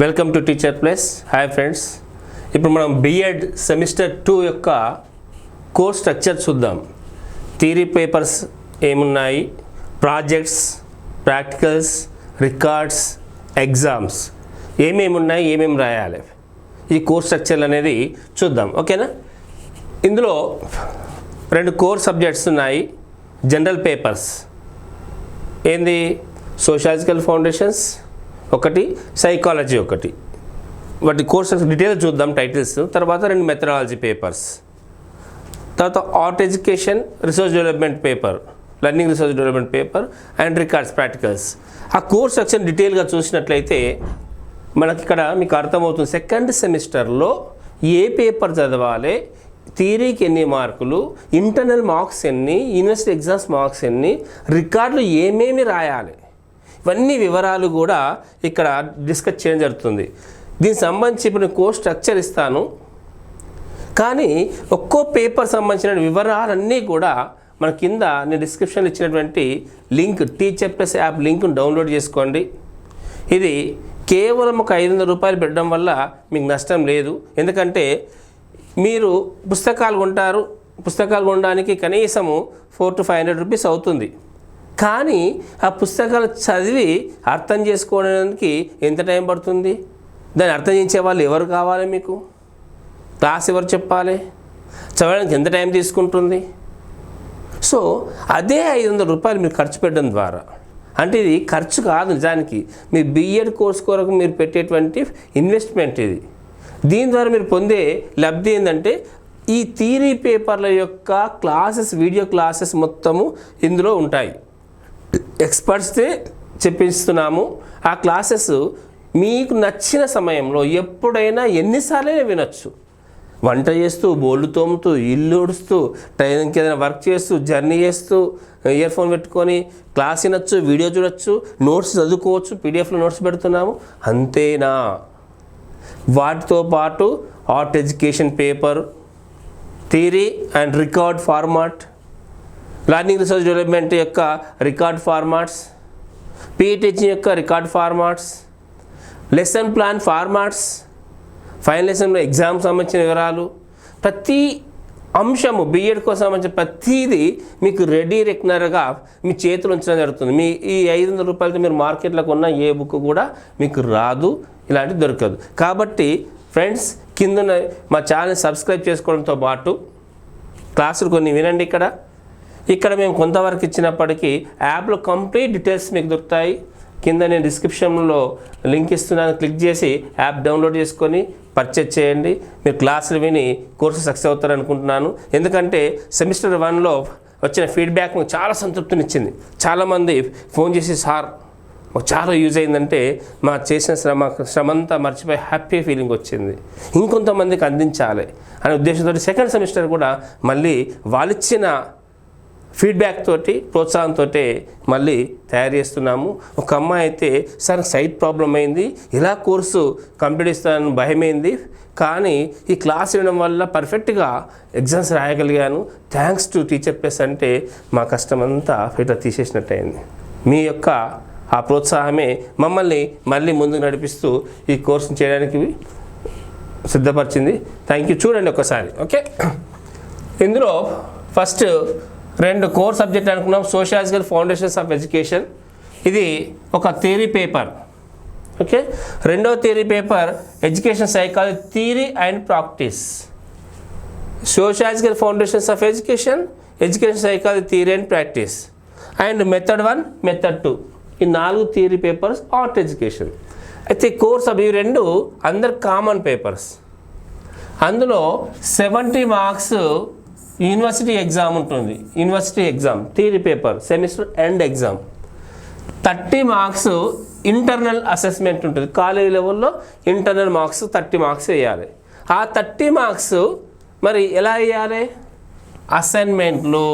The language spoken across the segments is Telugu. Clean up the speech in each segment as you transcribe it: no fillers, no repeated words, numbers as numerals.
Welcome to teacher plus. Hi friends, ఇప్పుడు మనం బిఎడ్ సెమిస్టర్ 2 యొక్క కోర్స్ స్ట్రక్చర్ చూద్దాం. థియరీ పేపర్స్ ఏమున్నాయి, ప్రాజెక్ట్స్, ప్రాక్టికల్స్, రికార్డ్స్, ఎగ్జామ్స్ ఏమేమి ఉన్నాయి, ఏమేమి రాయాలి, ఈ కోర్స్ స్ట్రక్చర్ అనేది చూద్దాం. ఓకేనా? ఇందులో 2 కోర్ సబ్జెక్ట్స్ ఉన్నాయి. జనరల్ పేపర్స్ ఏంది, సోషియాలజికల్ ఫౌండేషన్స్ ఒకటి, సైకాలజీ ఒకటి. వాటి కోర్స్ డీటెయిల్ చూద్దాం, టైటిల్స్. తర్వాత 2 మెథడాలజీ పేపర్స్. తర్వాత art education, research development paper, learning research development paper and records, practicals. ఆ కోర్స్ సెక్షన్ డీటెయిల్గా చూసినట్లయితే మనకి ఇక్కడ మీకు అర్థమవుతుంది. సెకండ్ సెమిస్టర్లో ఏ పేపర్ చదవాలి, థియరీకి ఎన్ని మార్కులు, ఇంటర్నల్ మార్క్స్ ఎన్ని, యూనివర్సిటీ ఎగ్జామ్స్ మార్క్స్ ఎన్ని, రికార్డులు ఏమేమి రాయాలి, ఇవన్నీ వివరాలు కూడా ఇక్కడ డిస్కస్ చేయడం జరుగుతుంది. దీనికి సంబంధించి ఇప్పుడు కోర్స్ స్ట్రక్చర్ ఇస్తాను, కానీ ఒక్కో పేపర్ సంబంధించిన వివరాలన్నీ కూడా మన కింద నేను డిస్క్రిప్షన్లో ఇచ్చినటువంటి లింక్, టీచర్ ప్లస్ యాప్ లింక్ను డౌన్లోడ్ చేసుకోండి. ఇది కేవలం ఒక 500 రూపాయలు పెట్టడం వల్ల మీకు నష్టం లేదు. ఎందుకంటే మీరు పుస్తకాలు కొంటారు, పుస్తకాలు కొనడానికి కనీసము 400 to 500 రూపీస్ అవుతుంది. కానీ ఆ పుస్తకాలు చదివి అర్థం చేసుకోవడానికి ఎంత టైం పడుతుంది? దాన్ని అర్థం చేసే వాళ్ళు ఎవరు కావాలి మీకు? క్లాస్ ఎవరు చెప్పాలి? చదవడానికి ఎంత టైం తీసుకుంటుంది? సో అదే 500 రూపాయలు మీరు ఖర్చు పెట్టడం ద్వారా, అంటే ఇది ఖర్చు కాదు, నిజానికి మీ బిఎడ్ కోర్స్ కొరకు మీరు పెట్టేటువంటి ఇన్వెస్ట్మెంట్ ఇది. దీని ద్వారా మీరు పొందే లబ్ధి ఏంటంటే ఈ థియరీ పేపర్ల యొక్క క్లాసెస్, వీడియో క్లాసెస్ మొత్తము ఇందులో ఉంటాయి. ఎక్స్పర్ట్స్తో చెప్పిస్తున్నాము. ఆ క్లాసెస్ మీకు నచ్చిన సమయంలో ఎప్పుడైనా ఎన్నిసార్లైనా వినొచ్చు. వంట చేస్తూ, బోళ్ళు తోముతూ, ఇల్లు ఉడుస్తూ, ట్రైన్కి ఏదైనా వర్క్ చేస్తూ, జర్నీ చేస్తూ, ఇయర్ ఫోన్ పెట్టుకొని క్లాస్ వినొచ్చు, వీడియో చూడొచ్చు, నోట్స్ చదువుకోవచ్చు. పీడిఎఫ్లో నోట్స్ పెడుతున్నాము. అంతేనా? వాటితో పాటు art education paper, theory and record format, learning research development యొక్క రికార్డ్ ఫార్మాట్స్, పీటీచింగ్ యొక్క record formats, lesson plan formats, final లెసన్లో ఎగ్జామ్ సంబంధించిన వివరాలు, ప్రతి అంశము బిఎడ్ కోసం సంబంధించిన ప్రతిదీ మీకు రెడీ రెగ్యులర్గా మీ చేతులు ఉంచడం జరుగుతుంది. మీ ఈ 500 రూపాయలతో మీరు మార్కెట్లో కొన్న ఏ బుక్ కూడా మీకు రాదు, ఇలాంటివి దొరకదు. కాబట్టి ఫ్రెండ్స్, కింద మా ఛానల్ సబ్స్క్రైబ్ చేసుకోవడంతో పాటు క్లాసులు కొన్ని వినండి. ఇక్కడ మేము కొంతవరకు ఇచ్చినప్పటికీ యాప్లో కంప్లీట్ డీటెయిల్స్ మీకు దొరుకుతాయి. కింద నేను డిస్క్రిప్షన్లో లింక్ ఇస్తున్నాను, క్లిక్ చేసి యాప్ డౌన్లోడ్ చేసుకొని పర్చేజ్ చేయండి. మీరు క్లాసులు విని కోర్సు సక్సెస్ అవుతారు అనుకుంటున్నాను. ఎందుకంటే సెమిస్టర్ 1లో వచ్చిన ఫీడ్బ్యాక్ నాకు చాలా సంతృప్తినిచ్చింది. చాలామంది ఫోన్ చేసి, సార్ మాకు చాలా యూజ్ అయిందంటే మా చేసిన శ్రమంతా మర్చిపోయి హ్యాపీ ఫీలింగ్ వచ్చింది, ఇంకొంతమందికి అందించాలి అనే ఉద్దేశంతో సెకండ్ సెమిస్టర్ కూడా మళ్ళీ వాళ్ళిచ్చిన ఫీడ్బ్యాక్ తోటి, ప్రోత్సాహంతో మళ్ళీ తయారు చేస్తున్నాము. ఒక అమ్మాయి అయితే, సార్ సైట్ ప్రాబ్లం అయింది, ఇలా కోర్సు కంప్లీట్ ఇస్తానని భయమైంది, కానీ ఈ క్లాస్ వినడం వల్ల పర్ఫెక్ట్గా ఎగ్జామ్స్ రాయగలిగాను, థ్యాంక్స్ టు టీచర్ ప్లస్ అంటే మా కష్టమంతా ఫిల్టర్ తీసేసినట్టు అయింది. మీ యొక్క ఆ ప్రోత్సాహమే మమ్మల్ని మళ్ళీ ముందుకు నడిపిస్తూ ఈ కోర్సును చేయడానికి సిద్ధపరిచింది. Thank you. చూడండి ఒకసారి. ఓకే, ఇందులో ఫస్ట్ 2 కోర్ సబ్జెక్ట్ అనుకున్నాం. సోషియాలజికల్ ఫౌండేషన్స్ ఆఫ్ ఎడ్యుకేషన్, ఇది ఒక థియరీ పేపర్. ఓకే, రెండవ theory paper education psychology, theory and practice. Sociological foundations of education, education psychology, theory and practice. And method 1, method 2, ఈ 4 థియరీ పేపర్స్ ఆర్ట్ ఎడ్యుకేషన్. అయితే కోర్స్ అవి 2 అందరు కామన్ పేపర్స్. అందులో 70 మార్క్స్ యూనివర్సిటీ ఎగ్జామ్ ఉంటుంది. University exam theory paper, semester end exam. 30 marks internal assessment ఉంటుంది. కాలేజీ లెవెల్లో ఇంటర్నల్ మార్క్స్ 30 మార్క్స్ వేయాలి. ఆ 30 మార్క్స్ మరి ఎలా వేయాలి? అసైన్మెంట్లు,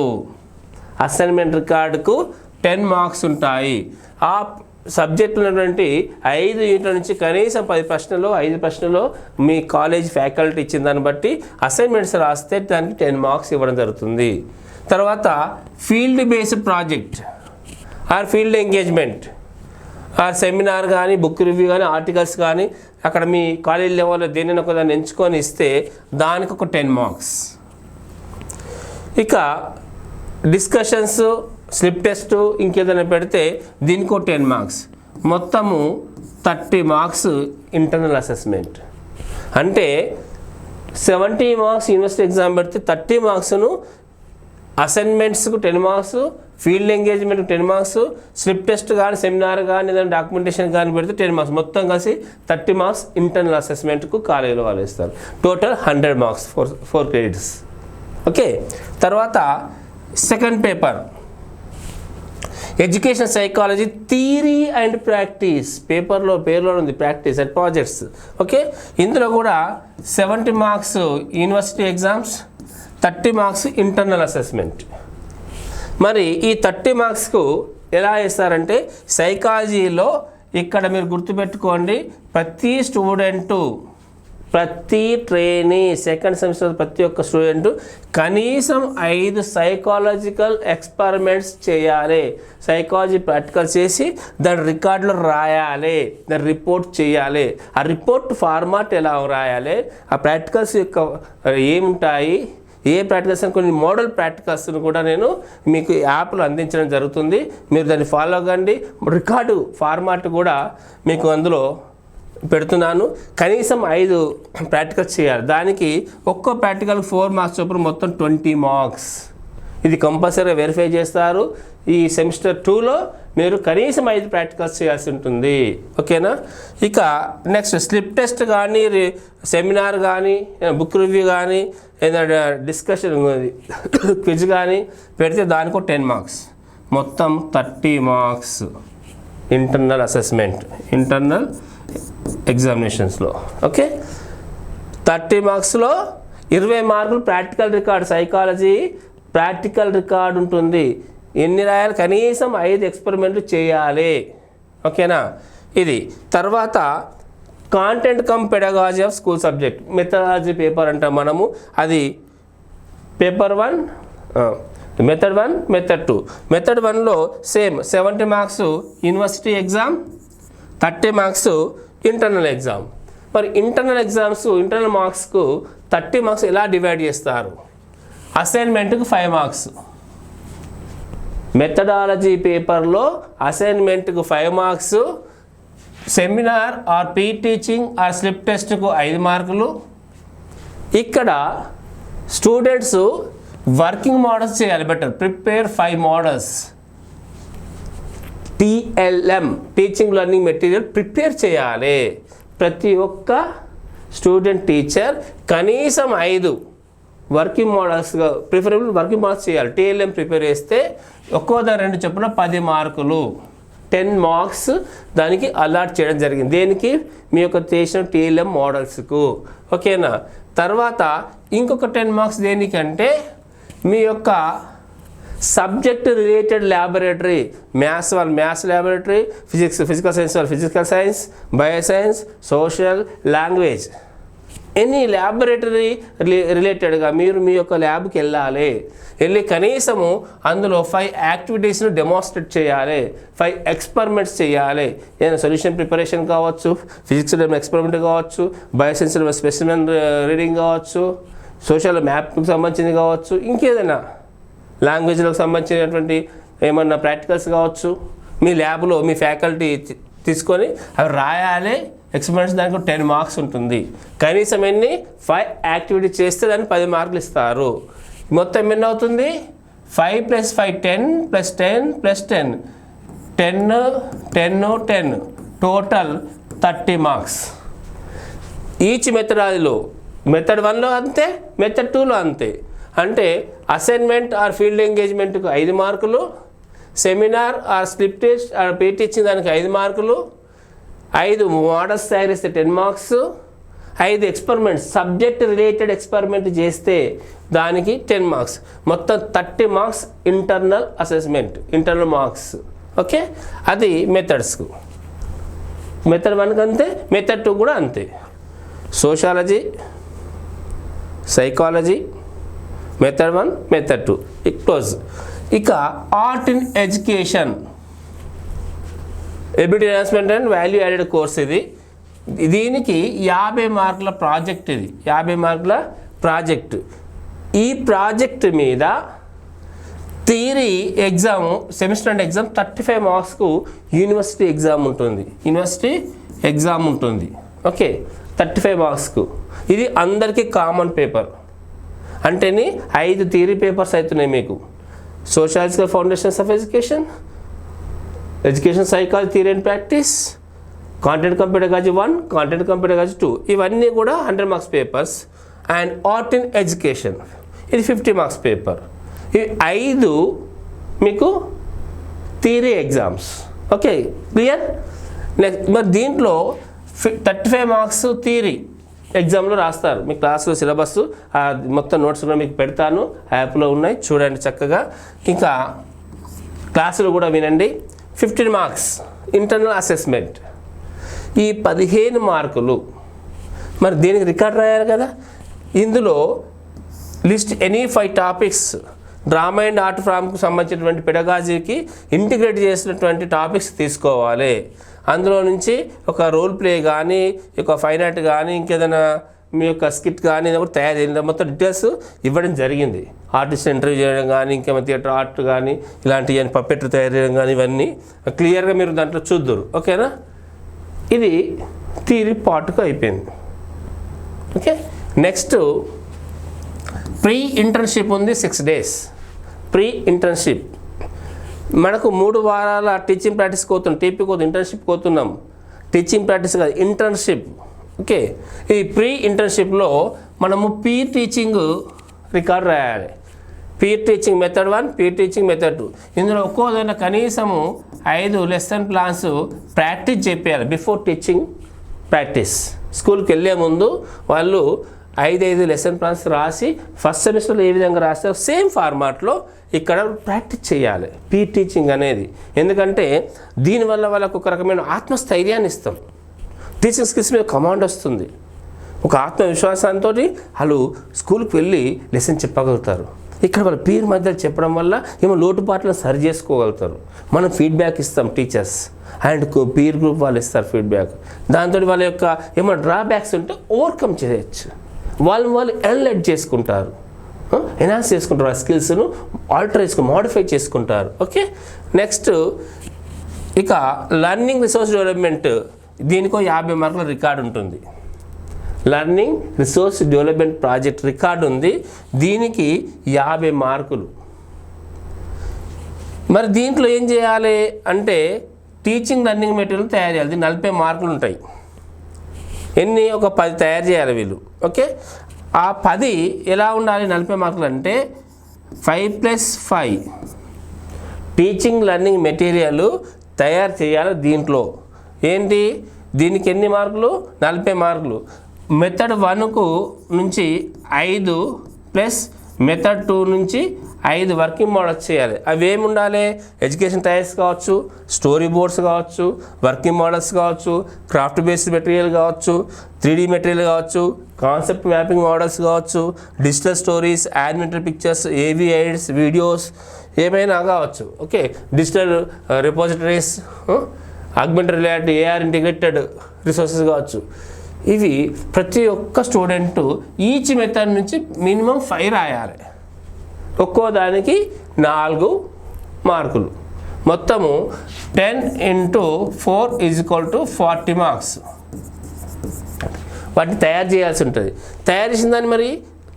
అసైన్మెంట్ రికార్డుకు 10 మార్క్స్ ఉంటాయి. ఆ సబ్జెక్టులు ఉన్నటువంటి 5 యూనిట్ల నుంచి కనీసం 5 ప్రశ్నలు మీ కాలేజ్ ఫ్యాకల్టీ ఇచ్చిన దాన్ని బట్టి అసైన్మెంట్స్ రాస్తే దానికి 10 మార్క్స్ ఇవ్వడం జరుగుతుంది. తర్వాత field based project or field engagement, ఆ సెమినార్ కానీ బుక్ రివ్యూ కానీ ఆర్టికల్స్ కానీ అక్కడ మీ కాలేజ్ లెవెల్లో దేనిని ఒక దాన్ని ఎంచుకొని ఇస్తే దానికి ఒక 10 మార్క్స్. ఇక డిస్కషన్స్, స్లిప్ టెస్ట్ ఇంకేదైనా పెడితే దీనికో 10 మార్క్స్. మొత్తము 30 మార్క్స్ ఇంటర్నల్ అసెస్మెంట్. అంటే 70 మార్క్స్ యూనివర్సిటీ ఎగ్జామ్ పెడితే 30 మార్క్స్ను అసైన్మెంట్స్కు 10 మార్క్స్, ఫీల్డ్ ఎంగేజ్మెంట్కి 10 మార్క్స్, స్లిప్ టెస్ట్ కానీ సెమినార్ కానీ ఏదైనా డాక్యుమెంటేషన్ కానీ పెడితే 10 మార్క్స్, మొత్తం కలిసి 30 మార్క్స్ ఇంటర్నల్ అసెస్మెంట్కు కాలేజీలో వాళ్ళు ఇస్తారు. Total 100 marks, 4 credits. ఓకే. తర్వాత second paper education psychology theory and practice. పేరులో ఉంది ప్రాక్టీస్ అండ్ ప్రాజెక్ట్స్. ఓకే. ఇందులో కూడా 70 marks university exams, 30 marks internal assessment. మరి ఈ 30 మార్క్స్కు ఎలా వేస్తారంటే సైకాలజీలో ఇక్కడ మీరు గుర్తుపెట్టుకోండి, ప్రతి స్టూడెంటు, ప్రతి ట్రైనీ, సెకండ్ సెమిస్టర్ ప్రతి ఒక్క స్టూడెంటు కనీసం 5 సైకాలజికల్ ఎక్స్పెరిమెంట్స్ చేయాలి. సైకాలజీ ప్రాక్టికల్ చేసి దాని రికార్డులో రాయాలి, దాని రిపోర్ట్ చేయాలి. ఆ రిపోర్ట్ ఫార్మాట్ ఎలా రాయాలి, ఆ ప్రాక్టికల్స్ యొక్క ఏముంటాయి, ఏ ప్రాక్టికల్స్ అని కొన్ని మోడల్ ప్రాక్టికల్స్ను కూడా నేను మీకు యాప్లో అందించడం జరుగుతుంది. మీరు దాన్ని ఫాలో అవ్వండి. రికార్డు ఫార్మాట్ కూడా మీకు అందులో పెడుతున్నాను. కనీసం 5 ప్రాక్టికల్స్ చేయాలి. దానికి ఒక్కో ప్రాక్టికల్ 4 మార్క్స్ చొప్పున మొత్తం 20 మార్క్స్. ఇది కంపల్సరీగా వెరిఫై చేస్తారు. ఈ సెమిస్టర్ 2లో మీరు కనీసం 5 ప్రాక్టికల్స్ చేయాల్సి ఉంటుంది. ఓకేనా. ఇక నెక్స్ట్ స్లిప్ టెస్ట్ కానీ, సెమినార్ కానీ, బుక్ రివ్యూ కానీ, ఏదైనా డిస్కషన్ క్విజ్ కానీ పెడితే దానికో 10 మార్క్స్, మొత్తం 30 మార్క్స్ ఇంటర్నల్ అసెస్మెంట్, ఇంటర్నల్ ఎగ్జామినేషన్స్లో. ఓకే. 30 మార్క్స్లో 20 మార్కులు practical record. Psychology practical record ఉంటుంది. ఎన్ని రాయాలి, కనీసం 5 ఎక్స్పెరిమెంట్లు చేయాలి. ఓకేనా. ఇది తర్వాత content cum pedagogy of school subject, methodology paper అంటాం మనము. అది పేపర్ 1, మెథడ్ 1, మెథడ్ 2. మెథడ్ 1లో same 70 marks university exam, 30 marks internal exam. మరి ఇంటర్నల్ ఎగ్జామ్స్, ఇంటర్నల్ మార్క్స్కు 30 మార్క్స్ ఎలా డివైడ్ చేస్తారు? అసైన్మెంట్కు 5 మార్క్స్. మెథడాలజీ పేపర్లో అసైన్మెంట్కు 5 marks, seminar or P teaching or slip టెస్ట్కు 5 మార్కులు. ఇక్కడ స్టూడెంట్స్ వర్కింగ్ మోడల్స్ చేయాలి. Better prepare 5 models. TLM, teaching learning material prepare చేయాలి. ప్రతి ఒక్క స్టూడెంట్, టీచర్ కనీసం 5 వర్కింగ్ మోడల్స్గా, ప్రిఫరబుల్ వర్కింగ్ మోడల్స్ చేయాలి. TLM ప్రిపేర్ చేస్తే ఒక్కో దాని 2 చొప్పున 10 మార్కులు, 10 మార్క్స్ దానికి అలాట్ చేయడం జరిగింది. దేనికి? మీ యొక్క చేసిన TLM మోడల్స్కు. ఓకేనా. తర్వాత ఇంకొక 10 మార్క్స్ దేనికంటే మీ యొక్క సబ్జెక్ట్ రిలేటెడ్ ల్యాబొరేటరీ, మ్యాథ్స్ వాళ్ళు మ్యాథ్స్ ల్యాబొరేటరీ, ఫిజికల్ సైన్స్ వాళ్ళు physical science, bioscience, social, language, any laboratory రిలేటెడ్గా మీరు మీ యొక్క ల్యాబ్కి వెళ్ళి కనీసము అందులో 5 యాక్టివిటీస్ను డెమోన్స్ట్రేట్ చేయాలి, 5 ఎక్స్పెరిమెంట్స్ చేయాలి. ఏదైనా సొల్యూషన్ ప్రిపరేషన్ కావచ్చు, ఫిజిక్స్ ఎక్స్పెరిమెంట్ కావచ్చు, బయోసైన్స్ స్పెసిమెన్ రీడింగ్ కావచ్చు, సోషల్ మ్యాప్కి సంబంధించింది కావచ్చు, ఇంకేదైనా లాంగ్వేజ్లకు సంబంధించినటువంటి ఏమన్నా ప్రాక్టికల్స్ కావచ్చు. మీ ల్యాబ్లో మీ ఫ్యాకల్టీ తీసుకొని అవి రాయాలి. ఎక్స్పెరిమెంట్స్ దానికి 10 మార్క్స్ ఉంటుంది. కనీసం ఎన్ని 5 యాక్టివిటీ చేస్తే దానికి 10 మార్కులు ఇస్తారు. మొత్తం ఎన్ని అవుతుంది? 5 + 5 10 + 10 + 10 10 10 10 టోటల్ 30 మార్క్స్. ఈచ్ మెథడాలజీలో, మెథడ్ 1లో అంతే, మెథడ్ 2లో అంతే. అంటే అసైన్మెంట్ ఆర్ ఫీల్డ్ ఎంగేజ్మెంట్కు 5 మార్కులు, seminar or slip test or P teaching దానికి 5 మార్కులు, 5 మోడల్స్ తయారు చేస్తే 10 marks, 5 experiments subject related experiment చేస్తే దానికి 10 మార్క్స్. మొత్తం 30 marks internal assessment, internal marks. Okay. అది మెథడ్స్కు. మెథడ్ 1కి అంతే, మెథడ్ 2 కూడా అంతే. Sociology, psychology, method 1, method 2 close. ఇక art in education, ability enhancement and value added course ఇది. దీనికి 50 మార్కుల ప్రాజెక్ట్, ఇది 50 మార్కుల ప్రాజెక్టు. ఈ ప్రాజెక్ట్ మీద theory exam, semester and exam 35 మార్క్స్కు యూనివర్సిటీ ఎగ్జామ్ ఉంటుంది. ఓకే, 35 మార్క్స్కు. ఇది అందరికీ కామన్ పేపర్. అంటేనే 5 థియరీ పేపర్స్ అవుతున్నాయి మీకు. Sociological foundations of education, education psychology theory and practice, content cum pedagogy 1, content cum pedagogy 2, ఇవన్నీ కూడా 100 marks papers. And art in education ఇది 50 మార్క్స్ పేపర్. ఇవి 5 మీకు theory exams. Okay, clear? Next మరి దీంట్లో 35 మార్క్స్ థియరీ ఎగ్జామ్లో రాస్తారు. మీ క్లాస్లో సిలబస్ మొత్తం నోట్స్ కూడా మీకు పెడతాను, యాప్లో ఉన్నాయి, చూడండి చక్కగా. ఇంకా క్లాసులు కూడా వినండి. 15 మార్క్స్ ఇంటర్నల్ అసెస్మెంట్. ఈ 15 మార్కులు మరి దీనికి రికార్డ్ రాయాలి కదా. ఇందులో list any 5 topics drama and art ఫామ్కి సంబంధించినటువంటి పెడగాజీకి ఇంటిగ్రేట్ చేసినటువంటి టాపిక్స్ తీసుకోవాలి. అందులో నుంచి ఒక రోల్ ప్లే కానీ, ఒక ఫైన్ ఆర్ట్ కానీ, ఇంకేదైనా మీ యొక్క స్కిట్ కానీ కూడా తయారు చేయాలి. మొత్తం డీటెయిల్స్ ఇవ్వడం జరిగింది. ఆర్టిస్ట్ ఇంటర్వ్యూ చేయడం కానీ, ఇంకేమైనా థియేటర్ ఆర్ట్ కానీ, ఇలాంటివి పప్పెట్లు తయారు చేయడం కానీ, ఇవన్నీ క్లియర్గా మీరు దాంట్లో చూద్దురు. ఓకేనా? ఇది థియరీ పార్ట్కు అయిపోయింది. ఓకే, నెక్స్ట్ ప్రీ ఇంటర్న్షిప్ ఉంది. 6 days ప్రీ ఇంటర్న్షిప్. మనకు 3 వారాల టీచింగ్ ప్రాక్టీస్ కోతున్నాం, టీపీ కోతున్నాం, ఇంటర్న్షిప్ కోతున్నాం. టీచింగ్ ప్రాక్టీస్ కాదు, ఇంటర్న్షిప్. ఓకే, ఈ ప్రీ ఇంటర్న్షిప్లో మనము పీర్ టీచింగ్ రికార్డ్ రాయాలి. Peer teaching method 1, peer teaching method 2. ఇందులో ఒక్కోదైనా కనీసము 5 లెసన్ ప్లాన్స్ ప్రాక్టీస్ చెప్పేయాలి. బిఫోర్ టీచింగ్ ప్రాక్టీస్, స్కూల్కి వెళ్ళే ముందు వాళ్ళు 5 లెసన్ ప్లాన్స్ రాసి ఫస్ట్ సెమిస్టర్లో ఏ విధంగా రాస్తారో సేమ్ ఫార్మాట్లో ఇక్కడ ప్రాక్టీస్ చేయాలి పీర్ టీచింగ్ అనేది. ఎందుకంటే దీనివల్ల వాళ్ళకు ఒక రకమైన ఆత్మస్థైర్యాన్ని ఇస్తాం. టీచింగ్ స్కిల్స్ మీద కమాండ్ వస్తుంది. ఒక ఆత్మవిశ్వాసంతో వాళ్ళు స్కూల్కి వెళ్ళి లెసన్ చెప్పగలుగుతారు. ఇక్కడ వాళ్ళ పీర్ మధ్యలో చెప్పడం వల్ల ఏమో లోటుపాట్లను సరి చేసుకోగలుగుతారు. మనం ఫీడ్బ్యాక్ ఇస్తాం, టీచర్స్ అండ్ పీర్ గ్రూప్ వాళ్ళు ఇస్తారు ఫీడ్బ్యాక్. దాంతో వాళ్ళ యొక్క ఏమైనా డ్రాబ్యాక్స్ ఉంటే ఓవర్కమ్ చేయొచ్చు. వాళ్ళు ఎన్లైట్ చేసుకుంటారు, ఎన్హాన్స్ చేసుకుంటారు, ఆ స్కిల్స్ను ఆల్టర్ చేసుకుని మోడిఫై చేసుకుంటారు. ఓకే, నెక్స్ట్ ఇక లర్నింగ్ రిసోర్స్ డెవలప్మెంట్. దీనికో 50 మార్కుల రికార్డు ఉంటుంది. Learning resource development project record ఉంది. దీనికి 50 మార్కులు. మరి దీంట్లో ఏం చేయాలి అంటే టీచింగ్ లర్నింగ్ మెటీరియల్ తయారు చేయాలి. దీనికి 40 మార్కులు ఉంటాయి. ఎన్ని? ఒక 10 తయారు చేయాలి వీళ్ళు. ఓకే, ఆ 10 ఎలా ఉండాలి? 40 మార్కులు అంటే 5+5 టీచింగ్ లర్నింగ్ మెటీరియల్ తయారు చేయాలి. దీంట్లో ఏంటి? దీనికి ఎన్ని మార్కులు? 40 మార్కులు. మెథడ్ 1కు నుంచి 5 ప్లస్ మెథడ్ 2 నుంచి 5 వర్కింగ్ మోడల్స్ చేయాలి. అవి ఏమి ఉండాలి? ఎడ్యుకేషన్ టైల్స్ కావచ్చు, స్టోరీ బోర్డ్స్ కావచ్చు, వర్కింగ్ మోడల్స్ కావచ్చు, క్రాఫ్ట్ బేస్డ్ మెటీరియల్ కావచ్చు, 3D మెటీరియల్ కావచ్చు, కాన్సెప్ట్ మ్యాపింగ్ మోడల్స్ కావచ్చు, డిజిటల్ స్టోరీస్, యానిమేటెడ్ పిక్చర్స్, ఏవీ ఎయిడ్స్, వీడియోస్ ఏమైనా కావచ్చు. Okay, digital repositories, augmented reality, AR integrated resources కావచ్చు. ఇవి ప్రతి ఒక్క స్టూడెంట్ ఈచ్ మెథడ్ నుంచి మినిమం 5 రాయాలి. ఒక్కో దానికి 4 మార్కులు. మొత్తము 10 × 4 = 40 మార్క్స్. వాటిని తయారు చేయాల్సి ఉంటుంది. తయారు చేసిన దాన్ని మరి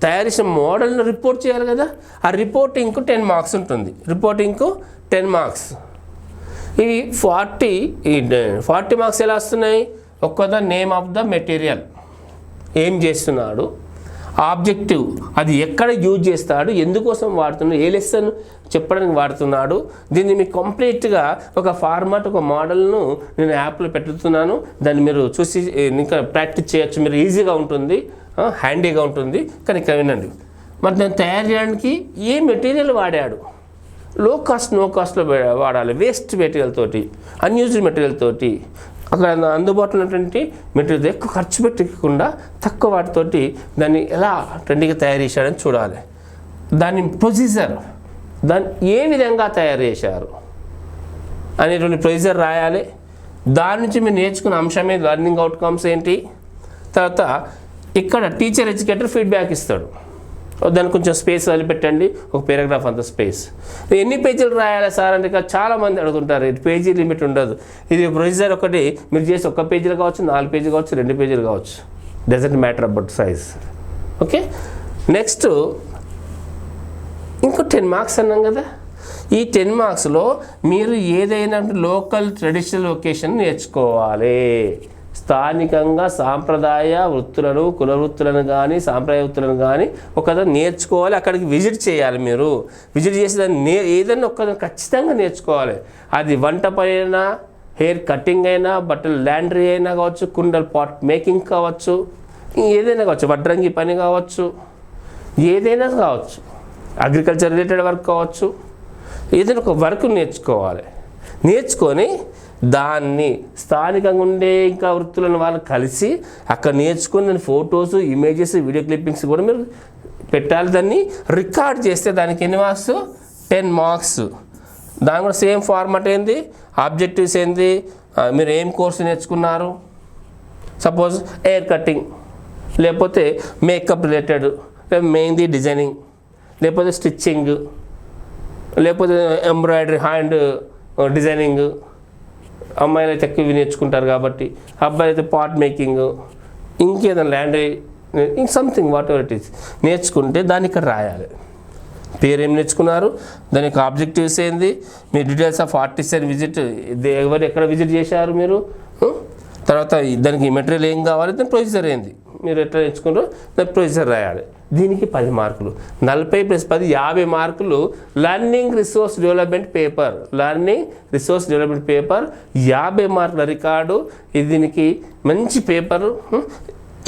తయారు చేసిన మోడల్ని రిపోర్ట్ చేయాలి కదా. ఆ రిపోర్టింగ్కు 10 మార్క్స్ ఉంటుంది. రిపోర్టింగ్కు 10 మార్క్స్. ఇవి 40 మార్క్స్ ఎలా వస్తున్నాయి? ఒక్కదా నేమ్ ఆఫ్ ద మెటీరియల్, ఏం చేస్తున్నాడు, ఆబ్జెక్టివ్, అది ఎక్కడ యూజ్ చేస్తాడు, ఎందుకోసం వాడుతున్నాడు, ఏ లెసన్ చెప్పడానికి వాడుతున్నాడు. దీన్ని మీకు కంప్లీట్గా ఒక ఫార్మాట్, ఒక మోడల్ను నేను యాప్లో పెట్టుతున్నాను. దాన్ని మీరు చూసి ఇంకా ప్రాక్టీస్ చేయొచ్చు. మీరు ఈజీగా ఉంటుంది, హ్యాండీగా ఉంటుంది. కానీ ఇక్కడ వినండి, మరి దాన్ని తయారు చేయడానికి ఏ మెటీరియల్ వాడాడు? లో కాస్ట్, నో కాస్ట్లో వాడాలి. వేస్ట్ మెటీరియల్ తోటి, అన్యూజ్డ్ మెటీరియల్ తోటి, అక్కడ అందుబాటులో ఉన్నటువంటి మెటీరియల్ ఎక్కువ ఖర్చు పెట్టకుండా తక్కువ వాటితోటి దాన్ని ఎలా ట్రెండింగ్గా తయారు చేశాడని చూడాలి. దాని ప్రొసీజర్, దాన్ని ఏ విధంగా తయారు చేశారు అనేటువంటి ప్రొసీజర్ రాయాలి. దాని నుంచి మీరు నేర్చుకున్న అంశమే లెర్నింగ్ అవుట్కమ్స్ ఏంటి. తర్వాత ఇక్కడ టీచర్ ఎడ్యుకేటర్ ఫీడ్బ్యాక్ ఇస్తాడు. దానికి కొంచెం స్పేస్ వదిలిపెట్టండి, ఒక పారాగ్రాఫ్ అంత స్పేస్. ఎన్ని పేజీలు రాయాలి సార్ అంటే చాలామంది అడుగుతుంటారు. పేజీ లిమిట్ ఉండదు. ఇది ప్రొసీజర్ ఒకటి మీరు చేసి 1 పేజీలు కావచ్చు, 4 పేజీలు కావచ్చు, 2 పేజీలు కావచ్చు. Doesn't matter about size. Okay, next ఇంకో 10 మార్క్స్ అన్నాం కదా. ఈ 10 మార్క్స్లో మీరు ఏదైనా లోకల్ ట్రెడిషనల్ లొకేషన్ నేర్చుకోవాలి. స్థానికంగా సాంప్రదాయ వృత్తులను, కుల వృత్తులను కానీ సాంప్రదాయ వృత్తులను కానీ ఒకదాన్ని నేర్చుకోవాలి. అక్కడికి విజిట్ చేయాలి. మీరు విజిట్ చేసి దాన్ని ఏదైనా ఒకదాన్ని ఖచ్చితంగా నేర్చుకోవాలి. అది వంట పని అయినా, హెయిర్ కటింగ్ అయినా, బట్టలు ల్యాండ్రీ అయినా కావచ్చు, కుండల్ పాట్ మేకింగ్ కావచ్చు, ఏదైనా కావచ్చు, వడ్రంగి పని కావచ్చు, ఏదైనా కావచ్చు, అగ్రికల్చర్ రిలేటెడ్ వర్క్ కావచ్చు, ఏదైనా ఒక వర్క్ నేర్చుకోవాలి. నేర్చుకొని దాన్ని స్థానికంగా ఉండే ఇంకా వృత్తులను వాళ్ళు కలిసి అక్కడ నేర్చుకుని దాని ఫొటోస్, ఇమేజెస్, వీడియో క్లిప్పింగ్స్ కూడా మీరు పెట్టాలి. దాన్ని రికార్డ్ చేస్తే దానికి ఎన్ని మార్క్స్? 10 మార్క్స్. దాని కూడా సేమ్ ఫార్మాట్ ఏంది, ఆబ్జెక్టివ్స్ ఏంది, మీరు ఏం కోర్సు నేర్చుకున్నారు. సపోజ్ హెయిర్ కటింగ్, లేకపోతే మేకప్ రిలేటెడ్, లేకపోతే మెహందీ డిజైనింగ్, లేకపోతే స్టిచ్చింగ్, లేకపోతే ఎంబ్రాయిడరీ, హ్యాండ్ డిజైనింగ్. అమ్మాయిలు అయితే ఎక్కువ నేర్చుకుంటారు కాబట్టి, అబ్బాయిలు అయితే పాట్ మేకింగ్, ఇంకేదైనా laundry, something what ever it is నేర్చుకుంటే దాన్ని ఇక్కడ రాయాలి. పేరు ఏం నేర్చుకున్నారు, దాని యొక్క ఆబ్జెక్టివ్స్ ఏంది, మీ details of artist and visit, ఎవరు ఎక్కడ విజిట్ చేశారు మీరు, తర్వాత దానికి మెటీరియల్ ఏం కావాలి, దాని ప్రొసీజర్ ఏంది, మీరు ఎట్లా నేర్చుకున్నారో దాని ప్రొసీజర్ రాయాలి. దీనికి 10 మార్కులు. 40 + 10 50 మార్కులు. Learning resource development paper, learning resource development paper 50 మార్కుల రికార్డు. ఇది దీనికి మంచి పేపరు.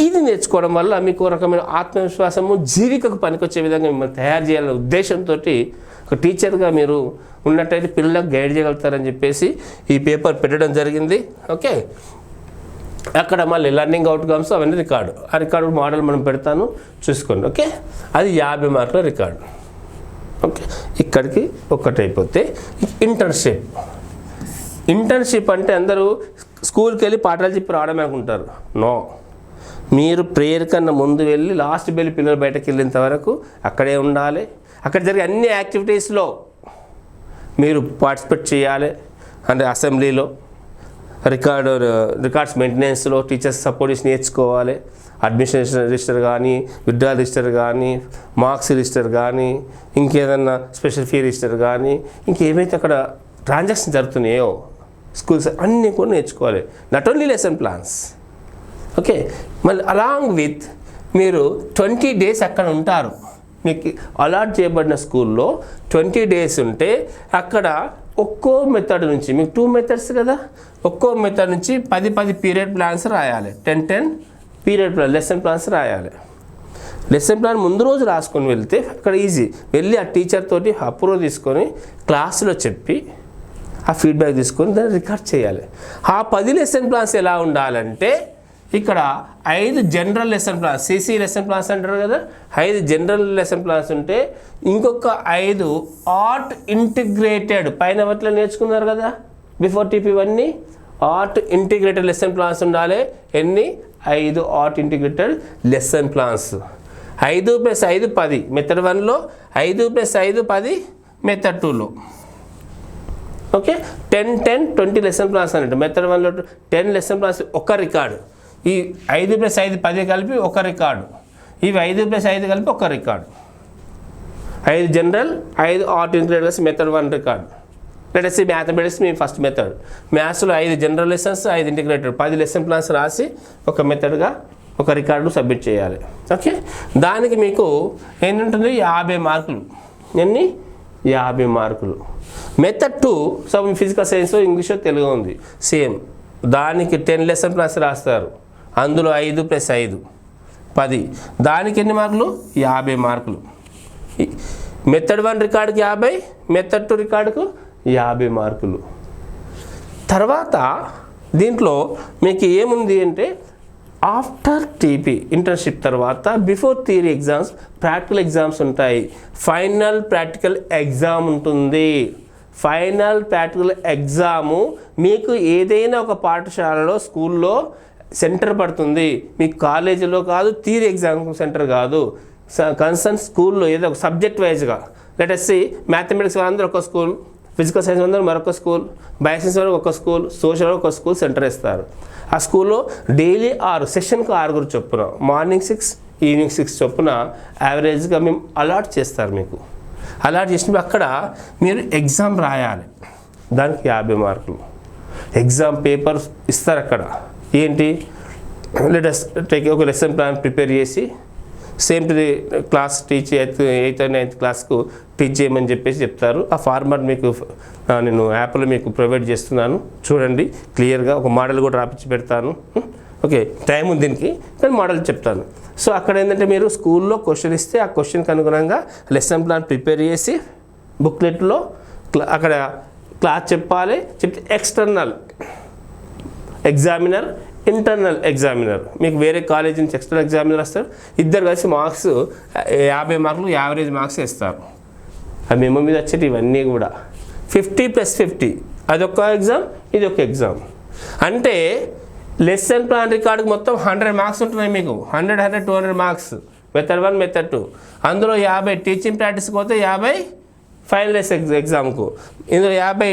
ఇది నేర్చుకోవడం వల్ల మీకు రకమైన ఆత్మవిశ్వాసము, జీవికకు పనికొచ్చే విధంగా మిమ్మల్ని తయారు చేయాలనే ఉద్దేశంతో ఒక టీచర్గా మీరు ఉన్నట్టయితే పిల్లలకు గైడ్ చేయగలుగుతారని చెప్పేసి ఈ పేపర్ పెట్టడం జరిగింది. ఓకే, అక్కడ మళ్ళీ లర్నింగ్ అవుట్కమ్స్ అవన్నీ రికార్డు. ఆ రికార్డు మోడల్ మనం పెడతాను, చూసుకోండి. ఓకే, అది 50 మార్కుల రికార్డు. ఓకే, ఇక్కడికి ఒక్కటి అయిపోతే ఇంటర్న్షిప్. ఇంటర్న్షిప్ అంటే అందరూ స్కూల్కి వెళ్ళి పాఠాలు చెప్పి రావడమే అనుకుంటారు. నో, మీరు ప్రేయర్ కన్నా ముందు వెళ్ళి లాస్ట్ వెళ్ళి పిల్లలు బయటకు వెళ్ళేంత వరకు అక్కడే ఉండాలి. అక్కడ జరిగే అన్ని యాక్టివిటీస్లో మీరు పార్టిసిపేట్ చేయాలి. అంటే అసెంబ్లీలో, రికార్డ్స్ మెయింటెనెన్స్లో టీచర్స్ సపోర్ట్ చేసి నేర్చుకోవాలి. అడ్మినిస్ట్రేషన్ రిజిస్టర్ కానీ, విత్డ్రాల్ రిజిస్టర్ కానీ, మార్క్స్ రిజిస్టర్ కానీ, ఇంకేదన్నా స్పెషల్ ఫీ రిజిస్టర్ కానీ, ఇంకేమైతే అక్కడ ట్రాన్సాక్షన్ జరుగుతున్నాయో స్కూల్స్ అన్నీ కూడా నేర్చుకోవాలి. Not only lesson plans. Okay, మళ్ళీ అలాంగ్ విత్ మీరు 20 days అక్కడ ఉంటారు. మీకు అలాట్ చేయబడిన స్కూల్లో 20 days ఉంటే అక్కడ ఒక్కో మెథడ్ నుంచి, మీకు 2 methods కదా, ఒక్కో మెథడ్ నుంచి 10 పీరియడ్ ప్లాన్స్ రాయాలి. 10 పీరియడ్ ప్లాన్, లెసన్ ప్లాన్స్ రాయాలి. లెసన్ ప్లాన్ ముందు రోజు రాసుకొని వెళ్తే అక్కడ ఈజీ. వెళ్ళి ఆ టీచర్ తోటి అప్రూవ్ తీసుకొని క్లాస్లో చెప్పి ఆ ఫీడ్బ్యాక్ తీసుకొని దాన్ని రికార్డ్ చేయాలి. ఆ 10 లెసన్ ప్లాన్స్ ఎలా ఉండాలంటే ఇక్కడ 5 general lesson plans, CC lesson plans అంటారు కదా, 5 జనరల్ లెసన్ ప్లాన్స్ ఉంటే ఇంకొక 5 ఆర్ట్ ఇంటిగ్రేటెడ్, పైన వాటిలో నేర్చుకున్నారు కదా బిఫోర్ టీపీ ఇవన్నీ, ఆర్ట్ ఇంటిగ్రేటెడ్ లెసన్ ప్లాన్స్ ఉండాలి. ఎన్ని? 5 art integrated lesson plans. 5 + 5 10 method 1లో, 5 + 5 10 మెథడ్ 2లో. ఓకే, 10 20 లెసన్ ప్లాన్స్ అన్నట్టు. మెథడ్ 1లో 10 లెసన్ ప్లాన్స్ ఒక రికార్డు. ఈ 5 + 5 10 కలిపి ఒక రికార్డు. ఇవి 5 + 5 కలిపి ఒక record. 5 general, 5 art integrated method 1 record. Let's see mathematics మీ ఫస్ట్ మెథడ్. మ్యాథ్స్లో 5 general lessons, 5 integrated, 10 lesson plans రాసి ఒక మెథడ్గా ఒక రికార్డు సబ్మిట్ చేయాలి. ఓకే, దానికి మీకు ఏంటంటుంది 50 మార్కులు. ఎన్ని? 50 మార్కులు. Method 2 some physical science, English, Telugu ఉంది సేమ్. దానికి 10 లెసన్ ప్లాన్స్ రాస్తారు. అందులో 5 + 5 10. దానికి ఎన్ని మార్కులు? 50 మార్కులు. మెథడ్ 1 రికార్డుకి 50, మెథడ్ 2 రికార్డుకు 50 మార్కులు. తర్వాత దీంట్లో మీకు ఏముంది అంటే ఆఫ్టర్ టీపీ ఇంటర్న్షిప్ తర్వాత before theory exams practical exams ఉంటాయి. ఫైనల్ ప్రాక్టికల్ ఎగ్జామ్ ఉంటుంది. ఫైనల్ ప్రాక్టికల్ ఎగ్జాము మీకు ఏదైనా ఒక పాఠశాలలో స్కూల్లో సెంటర్ పడుతుంది, మీకు కాలేజీలో కాదు, థియరీ ఎగ్జామ్ సెంటర్ కాదు, కన్సర్న్ స్కూల్లో ఏదో ఒక సబ్జెక్ట్ వైజ్గా. లెట్ అస్ సీ మ్యాథమెటిక్స్ వాళ్ళందరూ ఒక స్కూల్, ఫిజికల్ సైన్స్ అందరూ మరొక స్కూల్, బయోసైన్స్ వాళ్ళకి ఒక స్కూల్, సోషల్ ఒక స్కూల్ సెంటర్ ఇస్తారు. ఆ స్కూల్లో డైలీ 6 సెషన్కి 6 చొప్పున, మార్నింగ్ 6 ఈవినింగ్ 6 చొప్పున యావరేజ్గా మేము అలాట్ చేస్తారు. మీకు అలాట్ చేసినప్పుడు అక్కడ మీరు ఎగ్జామ్ రాయాలి, దానికి 50 మార్కులు. ఎగ్జామ్ పేపర్ ఇస్తారు అక్కడ. ఏంటి, లెటస్ టేక్ ఒక లెసన్ ప్లాన్ ప్రిపేర్ చేసి same to the class teach 8th and 9th క్లాస్కు టీచ్ చేయమని చెప్పేసి చెప్తారు. ఆ ఫార్మాట్ మీకు నేను యాప్లో మీకు ప్రొవైడ్ చేస్తున్నాను, చూడండి క్లియర్గా. ఒక మోడల్ కూడా రాపించి పెడతాను. ఓకే, టైం ఉంది దీనికి, కానీ మోడల్ చెప్తాను. సో అక్కడ ఏంటంటే మీరు స్కూల్లో క్వశ్చన్ ఇస్తే ఆ క్వశ్చన్కి అనుగుణంగా లెసన్ ప్లాన్ ప్రిపేర్ చేసి బుక్లెట్లో అక్కడ క్లాస్ చెప్పాలి. చెప్తే ఎక్స్టర్నల్ ఎగ్జామినర్, ఇంటర్నల్ ఎగ్జామినర్, మీకు వేరే కాలేజ్ నుంచి ఎక్స్టర్నల్ ఎగ్జామినర్ వస్తారు. ఇద్దరు కలిసి మార్క్స్ 50 మార్కులు యావరేజ్ మార్క్స్ ఇస్తారు. ఆ మెమో మీద వచ్చేటి ఇవన్నీ కూడా 50+50, అదొక ఎగ్జామ్, ఇది ఒక ఎగ్జామ్. అంటే లెసన్ ప్లాన్ రికార్డుకి మొత్తం 100 మార్క్స్ ఉంటున్నాయి మీకు. 100, 200 మార్క్స్ మెథడ్ 1, మెథడ్ 2. అందులో 50 టీచింగ్ ప్రాక్టీస్కి పోతే 50 ఫైనల్ ఎగ్జామ్కు, ఇందులో 50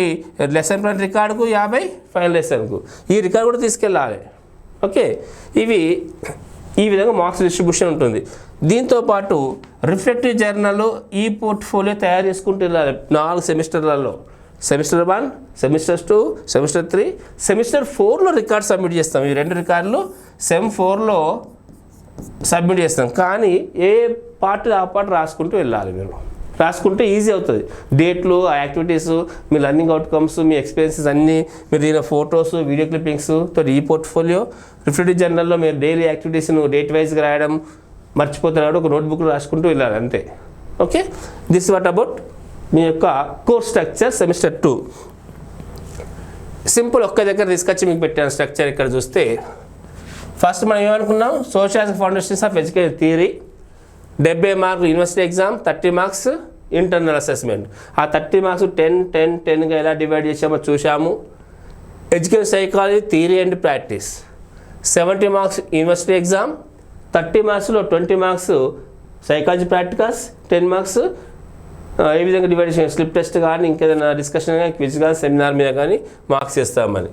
లెసన్ ప్లాన్ రికార్డుకు, 50 ఫైనల్ లెసన్కు. ఈ రికార్డు కూడా తీసుకెళ్ళాలి. ఓకే, ఇవి ఈ విధంగా మార్క్స్ డిస్ట్రిబ్యూషన్ ఉంటుంది. దీంతోపాటు రిఫ్లెక్టివ్ జర్నల్, ఈ పోర్ట్ఫోలియో తయారు చేసుకుంటూ వెళ్ళాలి 4 సెమిస్టర్లలో. సెమిస్టర్ 1, సెమిస్టర్ 2, సెమిస్టర్ 3, సెమిస్టర్ 4లో రికార్డ్ సబ్మిట్ చేస్తాం. ఈ 2 రికార్డులు సెమ్ 4లో సబ్మిట్ చేస్తాం. కానీ ఏ పార్ట్ ఆ పార్ట్ రాసుకుంటూ వెళ్ళాలి. మీరు రాసుకుంటే ఈజీ అవుతుంది. డేట్లు, ఆ యాక్టివిటీస్, మీ లర్నింగ్ అవుట్కమ్స్, మీ ఎక్స్పీరియన్సెస్ అన్నీ, మీరు దీని ఫొటోస్, వీడియో క్లిప్పింగ్స్ తో ఈ పోర్ట్ఫోలియో రిఫ్లెక్టివ్ జర్నల్లో మీరు డైలీ యాక్టివిటీస్ను డేట్ వైజ్గా రాయడం మర్చిపోతున్నాడు, ఒక నోట్బుక్లో రాసుకుంటూ వెళ్ళాలి అంతే. Okay, this what about me యొక్క కోర్స్ స్ట్రక్చర్ సెమిస్టర్ 2. సింపుల్ ఒక్క దగ్గర తీసుకొచ్చి మీకు పెట్టాను స్ట్రక్చర్. ఇక్కడ చూస్తే ఫస్ట్ మనం ఏమనుకున్నాం, social foundations of education theory, 70 మార్కులు university exam, 30 marks internal assessment. ఆ 30 మార్క్స్ 10గా ఎలా డివైడ్ చేసామో చూసాము. Education psychology theory and practice, 70 marks university exam, 30 మార్క్స్లో 20 మార్క్స్ సైకాలజీ ప్రాక్టికల్స్, 10 మార్క్స్ ఏ విధంగా డివైడ్ చేసాం, స్లిప్ టెస్ట్ కానీ ఇంకేదైనా డిస్కషన్ కానీ క్విజ్ కానీ సెమినార్ మీద కానీ మార్క్స్ ఇస్తామని.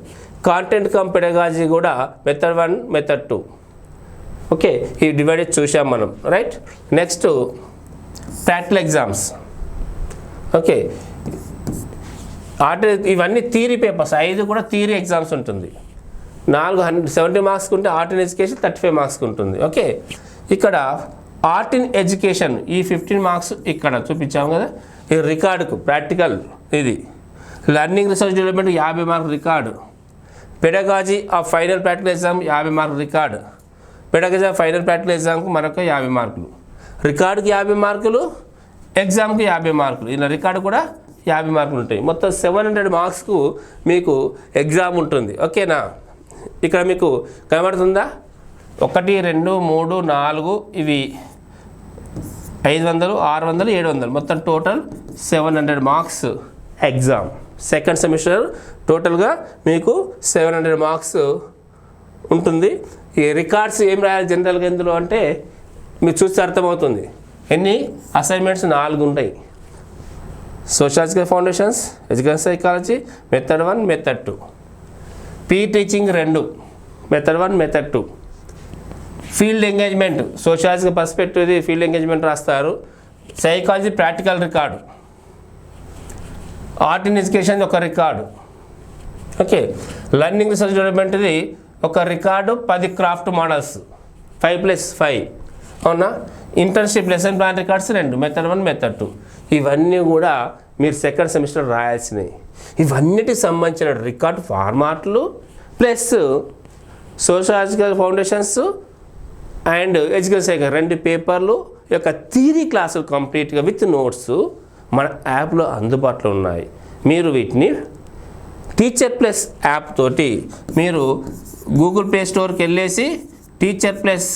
కాంటెంట్ కమ్ పెడగాజీ కూడా మెథడ్ 1, మెథడ్ 2. ఓకే, ఈ డివైడెడ్ చూసాం మనం, right. Next practical exams. Okay, ఇవన్నీ థియరీ పేపర్స్, 5 కూడా థియరీ ఎగ్జామ్స్ ఉంటుంది. 70 మార్క్స్కి ఉంటే ఆర్ట్ ఇన్ ఎడ్యుకేషన్ 35 మార్క్స్కి ఉంటుంది. ఓకే, ఇక్కడ ఆర్ట్ ఇన్ ఎడ్యుకేషన్ ఈ 15 మార్క్స్ ఇక్కడ చూపించాము కదా. ఈ రికార్డుకు ప్రాక్టికల్, ఇది learning research development 50 mark record, pedagogy ఆ final practical exam 50 mark record, pedagogy final practical ఎగ్జామ్కు మరొక 50 మార్కులు, రికార్డుకి 50 మార్కులు, ఎగ్జామ్కి 50 మార్కులు. ఇలా రికార్డు కూడా 50 మార్కులు ఉంటాయి. మొత్తం 700 మార్క్స్కు మీకు ఎగ్జామ్ ఉంటుంది. ఓకేనా, ఇక్కడ మీకు కనబడుతుందా, 1, 2, 3, 4 ఇవి 500, 600, 700, మొత్తం total 700 marks exam. Second semester టోటల్గా మీకు 700 మార్క్స్ ఉంటుంది. ఈ రికార్డ్స్ ఏం రాయాలి జనరల్గా ఇందులో అంటే మీరు చూస్తే అర్థమవుతుంది. ఎన్ని అసైన్మెంట్స్ 4 ఉంటాయి. Sociological foundations, education psychology, method 1, method 2. P teaching 2, method 1, method 2. Field engagement, sociological perspective field engagement రాస్తారు. Psychology practical record, art in education ఒక రికార్డు. ఓకే, లర్నింగ్ రీసెర్చ్ డెవలప్మెంట్ది ఒక రికార్డు, 10 క్రాఫ్ట్ మోడల్స్ 5+5. అవునా, internship lesson plan records 2, method 1, method 2. ఇవన్నీ కూడా మీరు సెకండ్ సెమిస్టర్ రాయాల్సినవి. ఇవన్నిటికి సంబంధించిన రికార్డు ఫార్మాట్లు plus sociological foundations and education psychology 2 పేపర్లు యొక్క థియరీ క్లాసులు కంప్లీట్గా విత్ నోట్స్ మన యాప్లో అందుబాటులో ఉన్నాయి. మీరు వీటిని టీచర్ ప్లస్ యాప్ తోటి మీరు గూగుల్ ప్లే స్టోర్కి వెళ్ళేసి టీచర్ ప్లస్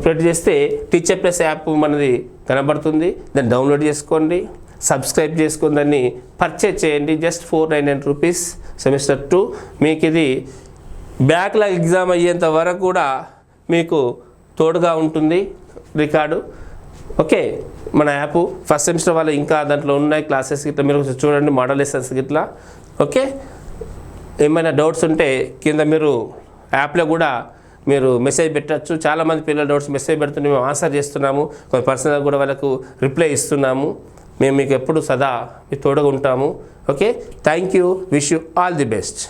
పెట్టి చేస్తే టీచర్ ప్లస్ యాప్ మనది కనబడుతుంది. దాన్ని డౌన్లోడ్ చేసుకోండి. సబ్స్క్రైబ్ చేసుకుని దాన్ని పర్చేజ్ చేయండి. Just 499 rupees semester 2. మీకు ఇది బ్యాక్లాగ్ ఎగ్జామ్ అయ్యేంత వరకు కూడా మీకు తోడుగా ఉంటుంది రికార్డు. ఓకే, మన యాప్ ఫస్ట్ సెమిస్టర్ వాళ్ళు ఇంకా దాంట్లో ఉన్నాయి క్లాసెస్ గిట్లా, మీరు చూడండి మోడల్ లెసన్స్ గిట్లా. ఓకే, ఏమైనా డౌట్స్ ఉంటే కింద మీరు యాప్లో కూడా మీరు మెసేజ్ పెట్టచ్చు. చాలామంది పిల్లల డౌట్స్ మెసేజ్ పెడుతుంటే మేము ఆన్సర్ చేస్తున్నాము, కొన్ని పర్సనల్గా కూడా వాళ్ళకు రిప్లై ఇస్తున్నాము. మేము మీకు ఎప్పుడు సదా మీ తోడుగా ఉంటాము. Okay, thank you, wish you all the best.